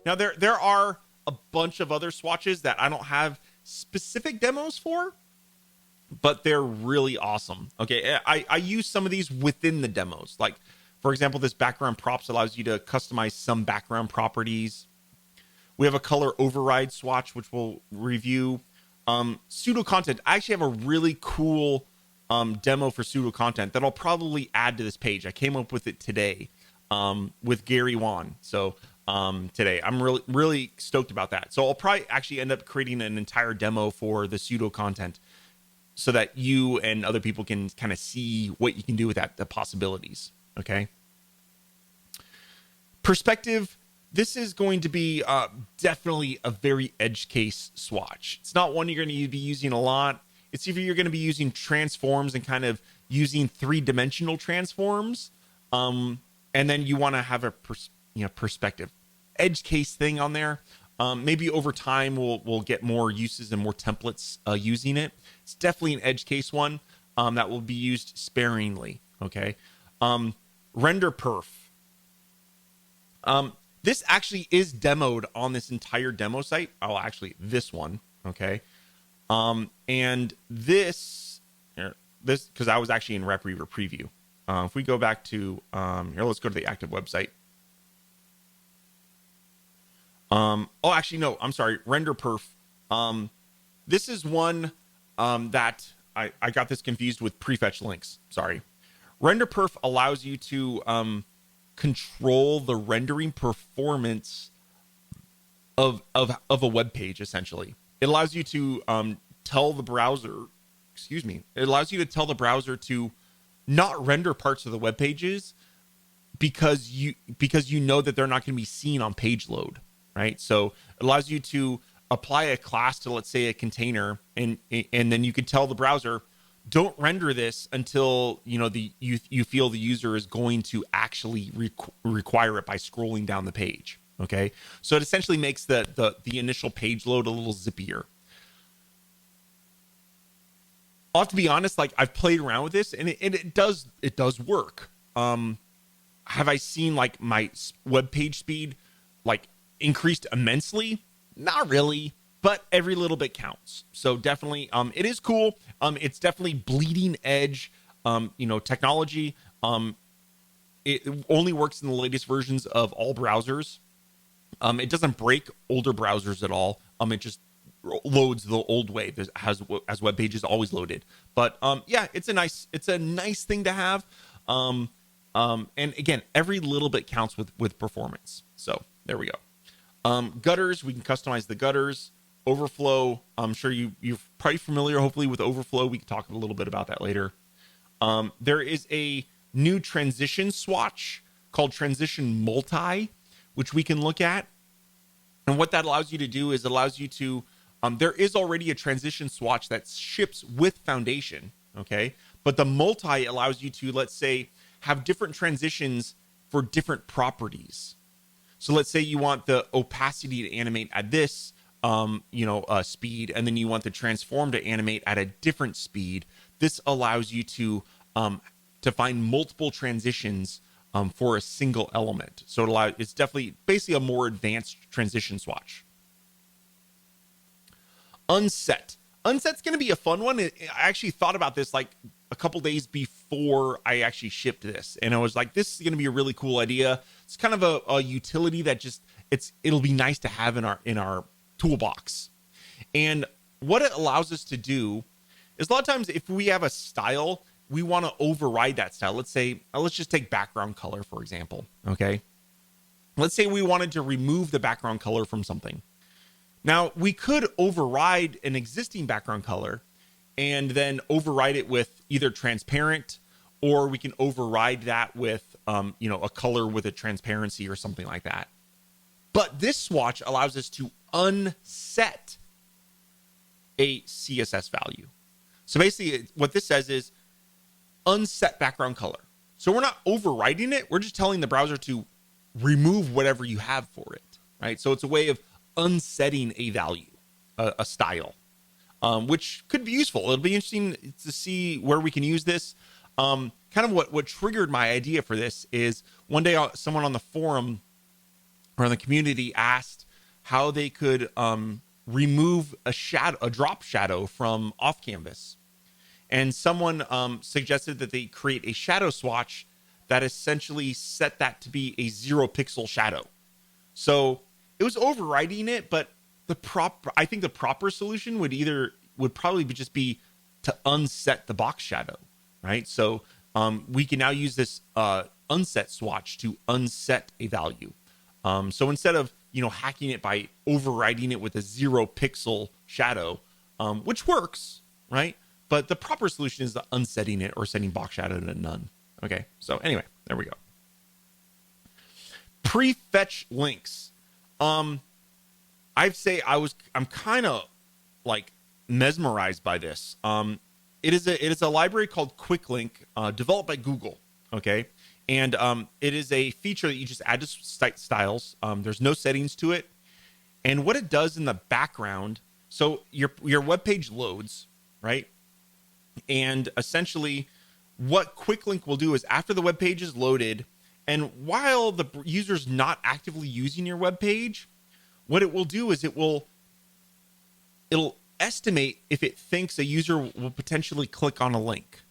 Now there are a bunch of other swatches that I don't have specific demos for, but they're really awesome. Okay, I use some of these within the demos. Like, for example, this background props allows you to customize some background properties. We have a color override swatch, which we'll review. Pseudo content. I actually have a really cool demo for pseudo content that I'll probably add to this page. I came up with it today with Gary Wan. So today I'm really stoked about that. So I'll probably actually end up creating an entire demo for the pseudo content so that you and other people can kind of see what you can do with that, the possibilities. Okay. Perspective. This is going to be definitely a very edge case swatch. It's not one you're going to be using a lot. It's either you're going to be using transforms and kind of using three-dimensional transforms, and then you want to have a perspective edge case thing on there. Maybe over time we'll get more uses and more templates using it. It's definitely an edge case one that will be used sparingly. Okay, render perf. This actually is demoed on this entire demo site. Oh, actually, this one. Okay. And this, because I was actually in Rep Reaver preview. If we go back to, here, let's go to the active website. Oh, actually, no, I'm sorry. Render perf. This is one, that I got this confused with prefetch links. Sorry. Render perf allows you to, control the rendering performance of a web page. Essentially, it allows you to tell the browser, it allows you to tell the browser to not render parts of the web pages because you know that they're not going to be seen on page load, right? So it allows you to apply a class to, let's say, a container, and then you can tell the browser, don't render this until you feel the user is going to actually require it by scrolling down the page. Okay, so it essentially makes the initial page load a little zippier. I'll have to be honest, like, I've played around with this and it does work. Have I seen like my web page speed like increased immensely? Not really. But every little bit counts. So definitely, it is cool. It's definitely bleeding edge, technology. It only works in the latest versions of all browsers. It doesn't break older browsers at all. It just loads the old way as web pages always loaded. But yeah, it's a nice thing to have. And again, every little bit counts with performance. So there we go. Gutters, we can customize the gutters. Overflow, I'm sure you're probably familiar, hopefully, with overflow. We can talk a little bit about that later. There is a new transition swatch called Transition Multi, which we can look at. And what that allows you to do is it allows you to, there is already a transition swatch that ships with Foundation, okay? But the multi allows you to, let's say, have different transitions for different properties. So let's say you want the opacity to animate at this, speed, and then you want the transform to animate at a different speed. This allows you to find multiple transitions for a single element. So it's definitely basically a more advanced transition swatch. Unset's going to be a fun one. I actually thought about this like a couple days before I actually shipped this, and I was like, this is going to be a really cool idea. It's kind of a utility that it'll be nice to have in our toolbox. And what it allows us to do is a lot of times if we have a style, we want to override that style. Let's say, let's just take background color, for example. Okay. Let's say we wanted to remove the background color from something. Now we could override an existing background color and then override it with either transparent, or we can override that with, a color with a transparency or something like that. But this swatch allows us to unset a CSS value. So basically what this says is unset background color. So we're not overriding it. We're just telling the browser to remove whatever you have for it, right? So it's a way of unsetting a value, a style, which could be useful. It'll be interesting to see where we can use this. Kind of what triggered my idea for this is one day someone on the forum or the community asked how they could remove a drop shadow from off canvas. And someone suggested that they create a shadow swatch that essentially set that to be a 0 pixel shadow. So it was overriding it, but I think the proper solution would probably just be to unset the box shadow, right? So we can now use this unset swatch to unset a value. So instead of hacking it by overriding it with a 0 pixel shadow, which works, right? But the proper solution is the unsetting it or setting box shadow to none. Okay, so anyway, there we go. Prefetch links. I'd say I'm kind of like mesmerized by this. It is a library called Quicklink, developed by Google. Okay, and it is a feature that you just add to site styles. There's no settings to it, and what it does in the background. So your web page loads, right? And essentially, what Quicklink will do is after the web page is loaded, and while the user's not actively using your web page, what it will do is it'll estimate if it thinks a user will potentially click on a link.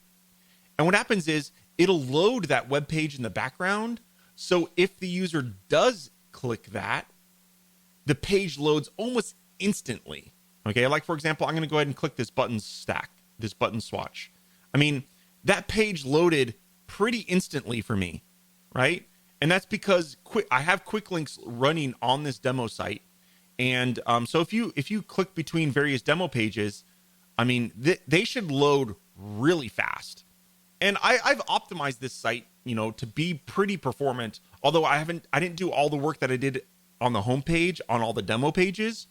And what happens is it'll load that web page in the background. So if the user does click that, the page loads almost instantly. Okay, like for example, I'm going to go ahead and click this button swatch. I mean, that page loaded pretty instantly for me, right? And that's because I have Quicklinks running on this demo site. And so if you click between various demo pages, I mean, they should load really fast. And I've optimized this site, to be pretty performant. Although I didn't do all the work that I did on the homepage on all the demo pages.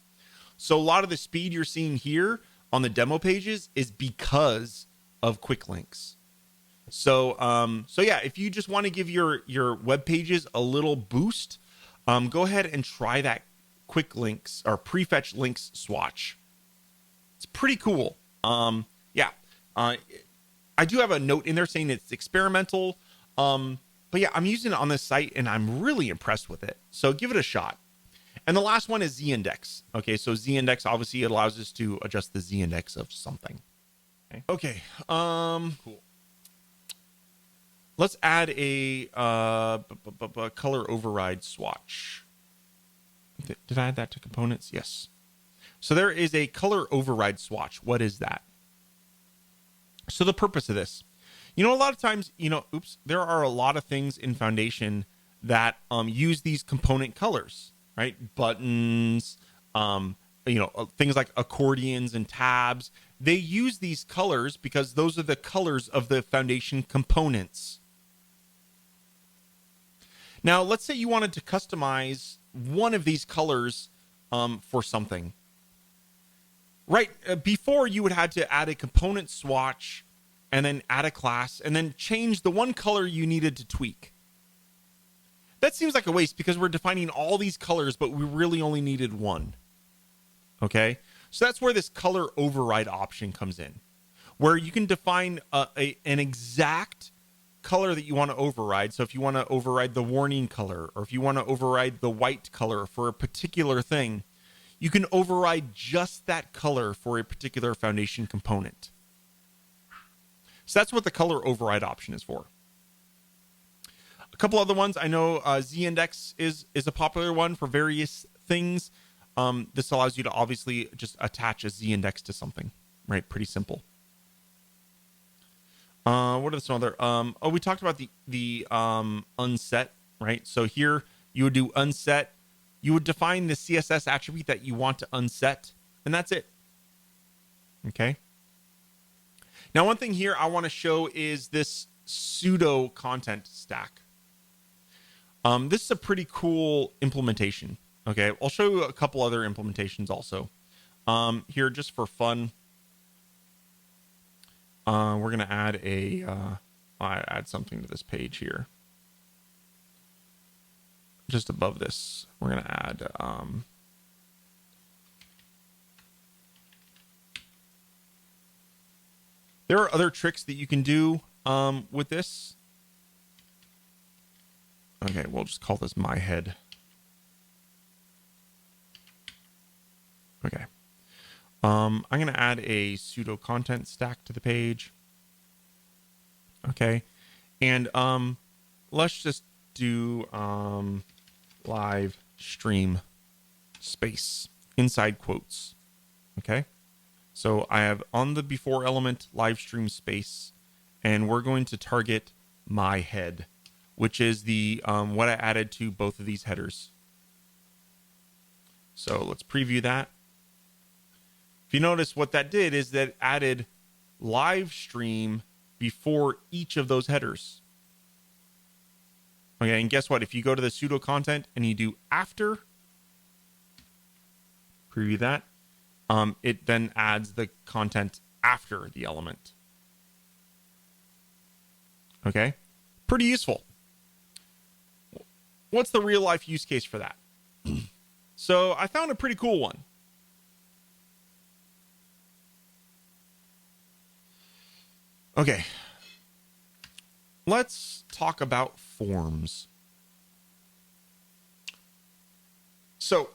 So a lot of the speed you're seeing here on the demo pages is because of Quicklinks. So yeah, if you just want to give your web pages a little boost, go ahead and try that Quicklinks or prefetch links swatch. It's pretty cool. Yeah. I do have a note in there saying it's experimental. But yeah, I'm using it on this site and I'm really impressed with it. So give it a shot. And the last one is Z-index. Okay, so Z-index obviously allows us to adjust the Z-index of something. Okay. Cool. Let's add a color override swatch. Did I add that to components? Yes. So there is a color override swatch. What is that? So the purpose of this, a lot of times, there are a lot of things in Foundation that use these component colors, right? Buttons, things like accordions and tabs. They use these colors because those are the colors of the Foundation components. Now, let's say you wanted to customize one of these colors for something. Right, before you would have to add a component swatch and then add a class and then change the one color you needed to tweak. That seems like a waste because we're defining all these colors, but we really only needed one. Okay, so that's where this color override option comes in, where you can define an exact color that you want to override. So if you want to override the warning color, or if you want to override the white color for a particular thing, you can override just that color for a particular Foundation component. So that's what the color override option is for. A couple other ones. I know Z-index is a popular one for various things. This allows you to obviously just attach a Z-index to something, right? Pretty simple. What are some other? We talked about the unset, right? So here you would do unset. You would define the CSS attribute that you want to unset, and that's it. Okay. Now, one thing here I want to show is this pseudo content stack. This is a pretty cool implementation. Okay, I'll show you a couple other implementations also. Here, just for fun, we're gonna add add something to this page here. Just above this, we're going to add there are other tricks that you can do with this. Okay, we'll just call this my head. Okay. I'm going to add a pseudo content stack to the page. Okay. And let's just do live stream space inside quotes. Okay. So I have on the before element live stream space, and we're going to target my head, which is the what I added to both of these headers. So let's preview that. If you notice, what that did is that added live stream before each of those headers. Okay, and guess what? If you go to the pseudo content and you do after, preview that, it then adds the content after the element. Okay, pretty useful. What's the real life use case for that? So I found a pretty cool one. Okay, let's talk about forms. So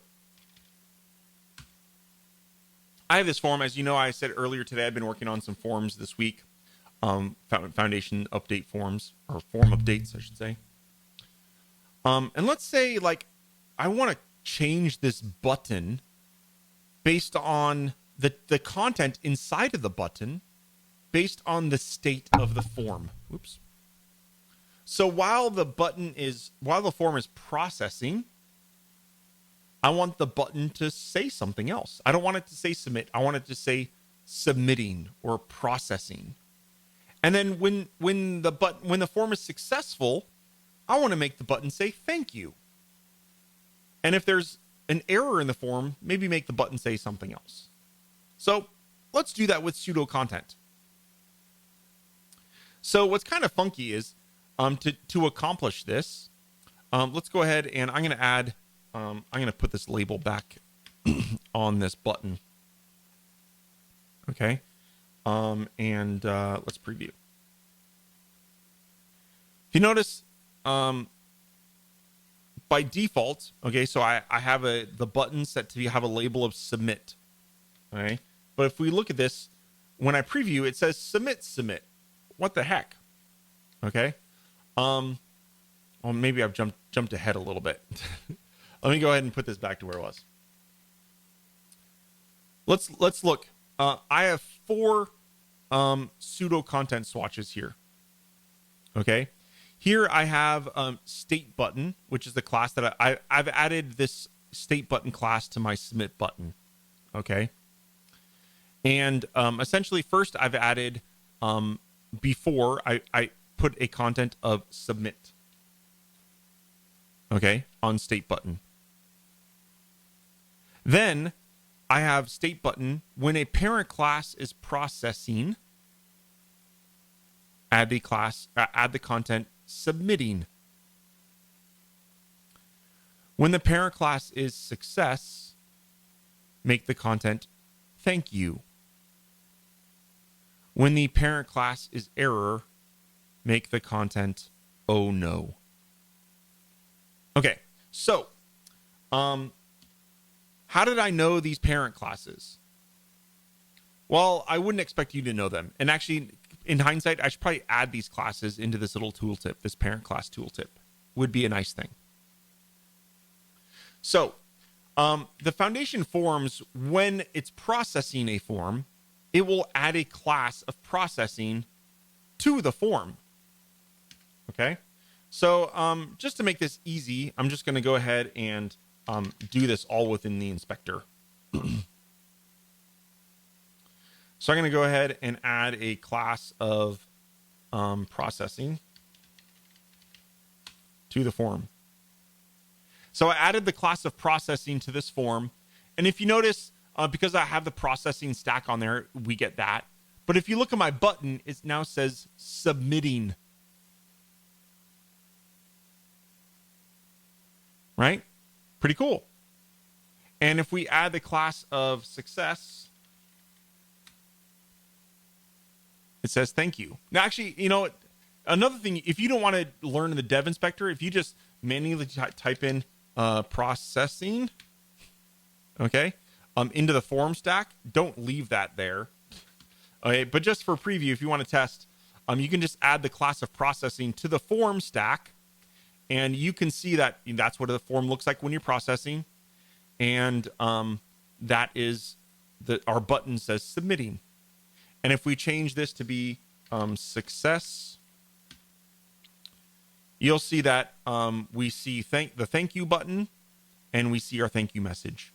I have this form. As you know, I said earlier today, I've been working on some forms this week. Foundation update forms, or form updates, I should say. And let's say, like, I want to change this button based on the content inside of the button, based on the state of the form. Oops. So while the form is processing, I want the button to say something else. I don't want it to say submit. I want it to say submitting or processing. And then when the form is successful, I want to make the button say thank you. And if there's an error in the form, maybe make the button say something else. So let's do that with pseudo content. So what's kind of funky is to accomplish this, let's go ahead and I'm going to add, I'm going to put this label back on this button. Okay. And let's preview. If you notice, by default, okay, so I have the button set to have a label of submit. Okay. But if we look at this, when I preview, it says submit. What the heck? Okay. Well, maybe I've jumped ahead a little bit. Let me go ahead and put this back to where it was. Let's look. I have 4 pseudo content swatches here. Okay. Here I have state button, which is the class that I've added this state button class to my submit button. Okay. And essentially, first I've added before I put a content of submit. Okay, on state button. Then I have state button when a parent class is processing. Add the content submitting. When the parent class is success, make the content thank you. When the parent class is error, make the content oh no. Okay, so how did I know these parent classes? Well, I wouldn't expect you to know them. And actually, in hindsight, I should probably add these classes into this little tooltip. This parent class tooltip would be a nice thing. So the foundation forms, when it's processing a form, it will add a class of processing to the form. Okay. So just to make this easy, I'm just going to go ahead and do this all within the inspector. So I'm going to go ahead and add a class of processing to the form. So I added the class of processing to this form. And if you notice, because I have the processing stack on there, we get that. But if you look at my button, it now says submitting. Right? Pretty cool. And if we add the class of success, it says thank you. Now, actually, you know, another thing, if you don't want to learn the dev inspector, if you just manually type in processing, okay, into the form stack, don't leave that there. Okay, but just for preview, if you want to test, you can just add the class of processing to the form stack, and you can see that that's what the form looks like when you're processing. And that is our button says submitting. And if we change this to be success, you'll see that we see the thank you button, and we see our thank you message.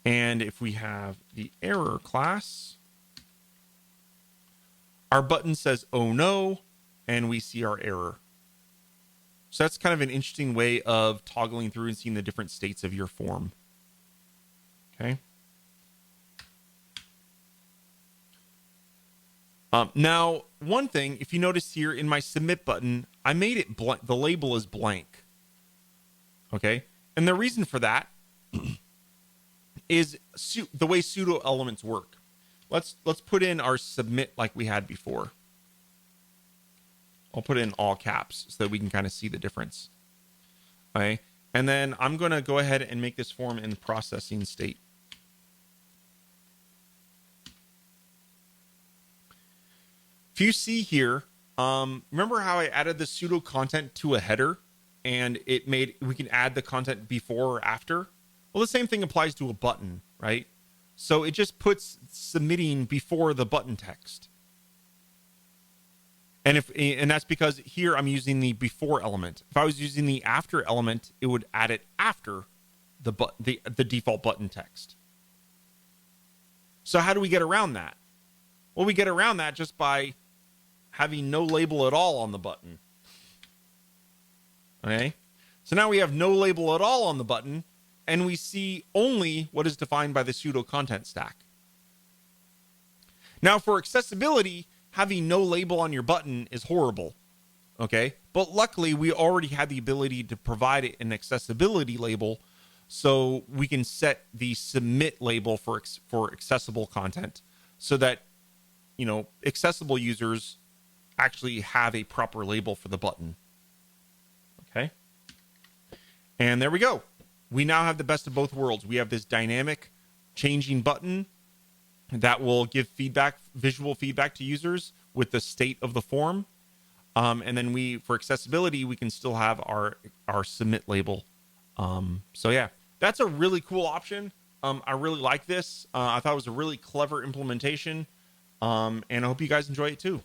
And if we have the error class, our button says, oh no, and we see our error. So that's kind of an interesting way of toggling through and seeing the different states of your form. Okay. Now, one thing, if you notice here in my submit button, I made it blank. The label is blank. Okay. And the reason for that is the way pseudo elements work. Let's put in our submit like we had before. I'll put it in all caps so that we can kind of see the difference. Okay. And then I'm going to go ahead and make this form in processing state. If you see here, remember how I added the pseudo content to a header and we can add the content before or after? Well, the same thing applies to a button, right? So it just puts submitting before the button text. And that's because here I'm using the before element. If I was using the after element, it would add it after the default button text. So how do we get around that? Well, we get around that just by having no label at all on the button. Okay? So now we have no label at all on the button, and we see only what is defined by the pseudo content stack. Now, for accessibility, having no label on your button is horrible. Okay? But luckily, we already had the ability to provide an accessibility label, so we can set the submit label for accessible content so that, accessible users actually have a proper label for the button. Okay? And there we go. We now have the best of both worlds. We have this dynamic changing button that will give visual feedback to users with the state of the form. And then for accessibility, we can still have our submit label. So yeah, that's a really cool option. I really like this. I thought it was a really clever implementation. And I hope you guys enjoy it too.